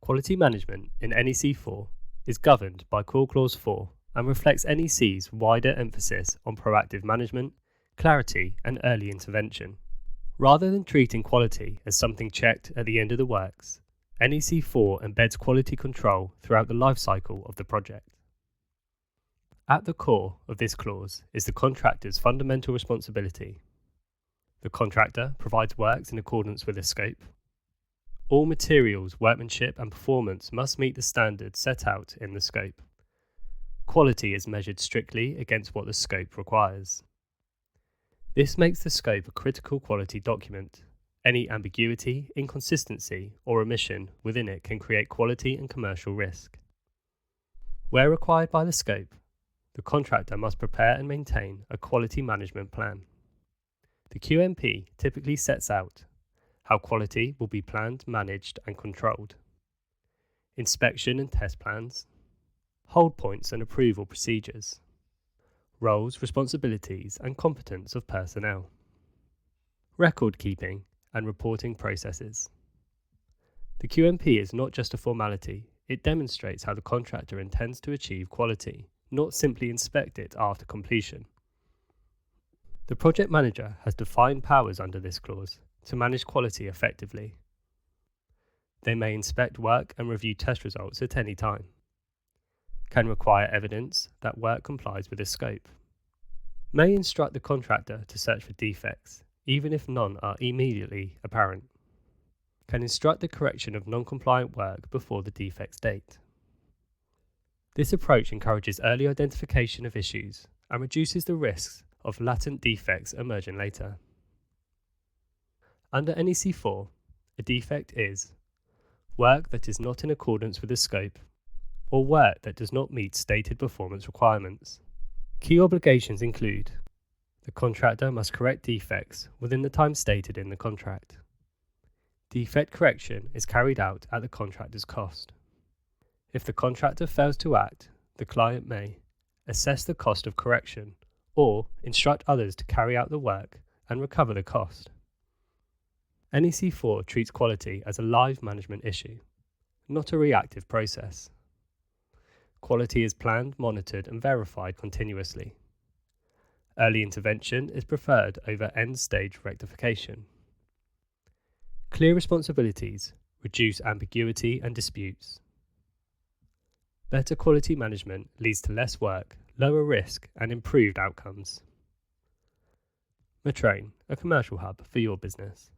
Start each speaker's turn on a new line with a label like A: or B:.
A: Quality management in NEC4 is governed by Core Clause 4 and reflects NEC's wider emphasis on proactive management, clarity and early intervention. Rather than treating quality as something checked at the end of the works, NEC4 embeds quality control throughout the life cycle of the project. At the core of this clause is the contractor's fundamental responsibility. The contractor provides works in accordance with a scope. All materials, workmanship and performance must meet the standards set out in the scope. Quality is measured strictly against what the scope requires. This makes the scope a critical quality document. Any ambiguity, inconsistency or omission within it can create quality and commercial risk. Where required by the scope, the contractor must prepare and maintain a quality management plan. The QMP typically sets out how quality will be planned, managed and controlled, inspection and test plans, hold points and approval procedures, roles, responsibilities and competence of personnel, record keeping and reporting processes. The QMP is not just a formality, it demonstrates how the contractor intends to achieve quality, not simply inspect it after completion. The project manager has defined powers under this clause to manage quality effectively. They may inspect work and review test results at any time, can require evidence that work complies with the scope, may instruct the contractor to search for defects, even if none are immediately apparent, can instruct the correction of non-compliant work before the defect's date. This approach encourages early identification of issues and reduces the risks of latent defects emerging later. Under NEC4, a defect is work that is not in accordance with the scope or work that does not meet stated performance requirements. Key obligations include: the contractor must correct defects within the time stated in the contract. Defect correction is carried out at the contractor's cost. If the contractor fails to act, the client may assess the cost of correction or instruct others to carry out the work and recover the cost. NEC4 treats quality as a live management issue, not a reactive process. Quality is planned, monitored and verified continuously. Early intervention is preferred over end-stage rectification. Clear responsibilities reduce ambiguity and disputes. Better quality management leads to less work, lower risk and improved outcomes. Metroun, a commercial hub for your business.